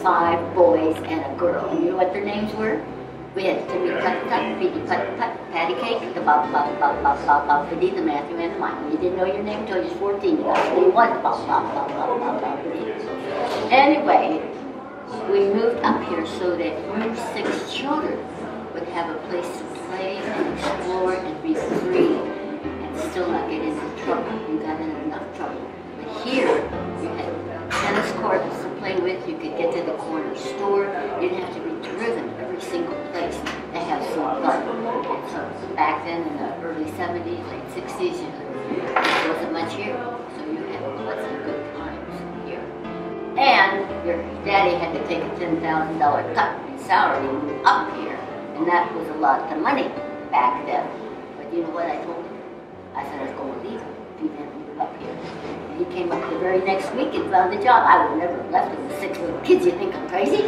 5 boys and a girl. And you know what their names were? We had Timmy Tut Tut, Petey Put Put, Patty Cake, the Bob Bob Bob Bob Bob Bob, Biddy, the Matthew, and the Mike. When you didn't know your name until you was 14, you got to name one Bob Bob Bob Bob Bob Bob, Biddy. Anyway, we moved up here so that you 6 children would have a place to play and explore and be free and still not get into trouble. You got in enough trouble. But here, you had tennis courts to play with, you could get to the corner store, you didn't have to be driven every single place to have some fun. And so back then in the early 70s, late 60s, there wasn't much here, so you had lots of good times here. And your daddy had to take a $10,000 cut in salary and move up here, and that was a lot of money back then. But you know what I told him? I said I was going to leave him if he didn't move up here. He came up the very next week and found a job. I would never have left him with 6 little kids. You think I'm crazy?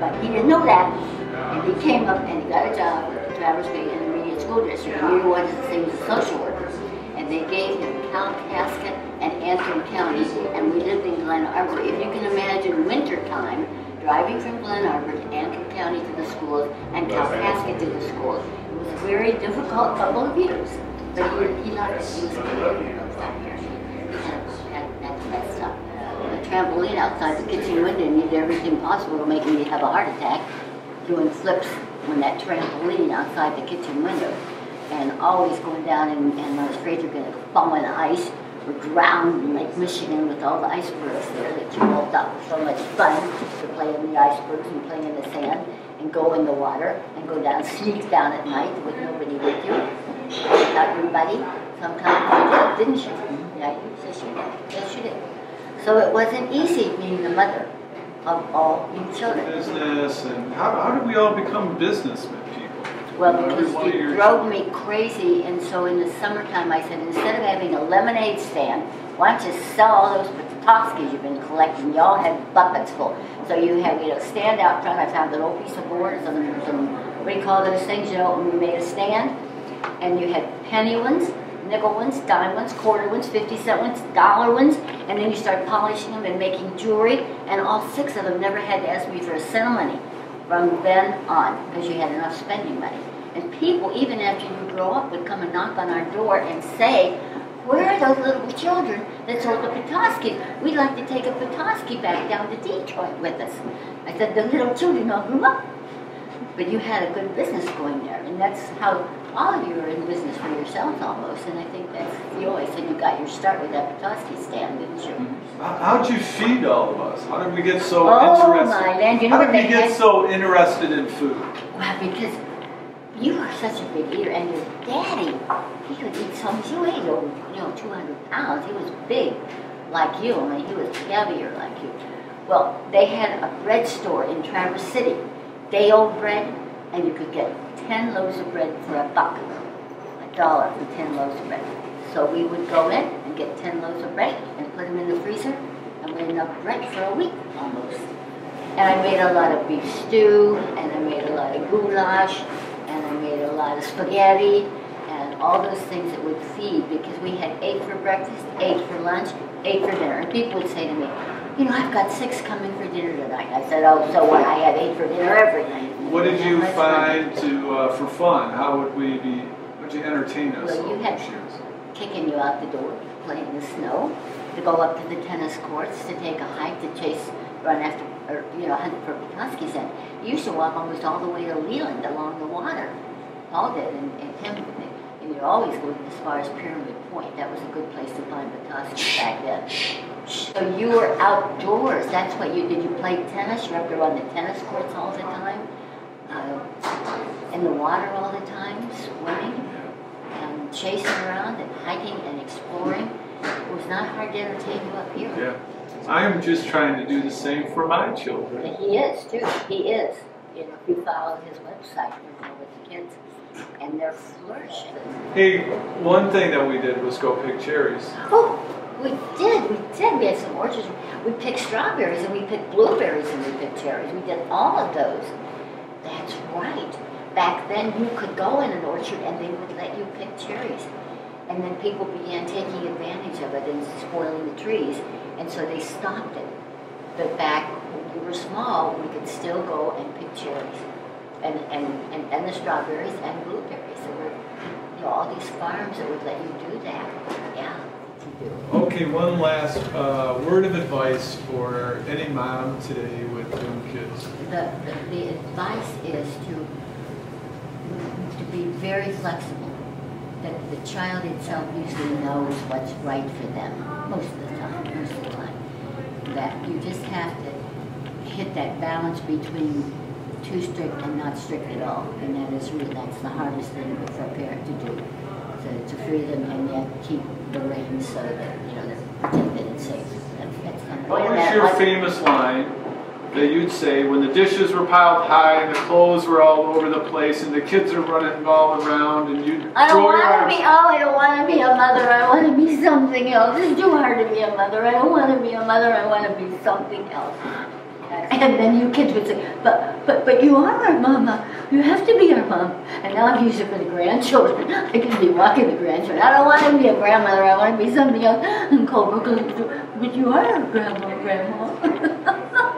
But he didn't know that. And he came up and he got a job with the Traverse Bay Intermediate School District. And he was the same as a social worker. And they gave him Kalkaska and Antrim County. And we lived in Glen Arbor. If you can imagine winter time, driving from Glen Arbor to Antrim County to the schools and Kalkaska to the schools. It was a very difficult couple of years. But he loved it. He was good. Messed up. A trampoline outside the kitchen window and he did everything possible to make me have a heart attack doing flips on that trampoline outside the kitchen window and always going down and I was afraid you're going to fall in the ice or drown in Lake Michigan with all the icebergs there that you all thought was so much fun to play in the icebergs and play in the sand and go in the water and go down, sneak down at night with nobody with you. Without your buddy. Sometimes you did, didn't you? Yeah, you said she did. Yes, she did. So it wasn't easy being the mother of all you children. Business, and how did we all become businessmen, people? Well, because it drove me crazy, and so in the summertime I said, instead of having a lemonade stand, why don't you sell all those Petoskey's you've been collecting? Y'all had buckets full. So you have, stand out front. I found an old piece of board, some what do you call those things, and we made a stand, and you had penny ones, nickel ones, dime ones, quarter ones, 50-cent ones, dollar ones, and then you start polishing them and making jewelry, and all 6 of them never had to ask me for a cent of money from then on, because you had enough spending money. And people, even after you grow up, would come and knock on our door and say, where are those little children that sold the Petoskey? We'd like to take a Petoskey back down to Detroit with us. I said, the little children all grew up. But you had a good business going there, and that's how all of you are in business for yourselves almost, and I think that's, you always said you got your start with that Petoskey stand, didn't you? How'd you feed all of us? How did we get so interested? Oh my land, you know how what did we get so interested in food? Well, because you were such a big eater, and your daddy, he could eat so much. You weighed over, 200 pounds. He was big like you, I mean, he was heavier like you. Well, they had a bread store in Traverse City, day-old bread, and you could get 10 loaves of bread for $1, $1 for 10 loaves of bread. So we would go in and get 10 loaves of bread and put them in the freezer, and we had enough bread for a week almost. And I made a lot of beef stew, and I made a lot of goulash, and I made a lot of spaghetti, and all those things that would feed, because we had 8 for breakfast, 8 for lunch, 8 for dinner. And people would say to me, I've got 6 coming for dinner tonight. I said, oh, so what? I had 8 for dinner every night. What did you find for fun? How would would you entertain us? Well, you had kicking you out the door, play in the snow, to go up to the tennis courts, to take a hike, to run after, or, hunt for Petoskey's. And you used to walk almost all the way to Leland along the water. Paul did, and him, and you're always going as far as Pyramid Point. That was a good place to find Petoskey back then. So you were outdoors. That's what you did. You played tennis. You were up there on the tennis courts all the time, in the water all the time, swimming and chasing around and hiking and exploring. It was not hard to entertain you up here. Yeah, I am just trying to do the same for my children. And he is too. He is. If you follow his website, with the kids, and they're flourishing. Hey, one thing that we did was go pick cherries. Oh. We did. We had some orchards. We picked strawberries and we picked blueberries and we picked cherries. We did all of those. That's right. Back then you could go in an orchard and they would let you pick cherries. And then people began taking advantage of it and spoiling the trees. And so they stopped it. But back when we were small, we could still go and pick cherries, and the strawberries and blueberries. There were, you know, all these farms that would let you do that. Yeah, to do. Okay, one last word of advice for any mom today with young kids. The advice is to be very flexible. That the child itself usually knows what's right for them most of the time. That you just have to hit that balance between too strict and not strict at all, and that's the hardest thing for a parent to do. To free them and yet keep the reins so that, you know, they're protected and safe. That's kind of What was your famous line that you'd say when the dishes were piled high and the clothes were all over the place and the kids are running all around and you I don't throw your want to arms? be, I don't want to be a mother, I want to be something else. It's too hard to be a mother, I don't want to be a mother, I want to be something else. And then you kids would say, but you are our mama. You have to be our mom. And now I'm using it for the grandchildren. I can be walking the grandchildren. I don't want to be a grandmother. I want to be something else. And Cobra goes, but you are our grandma.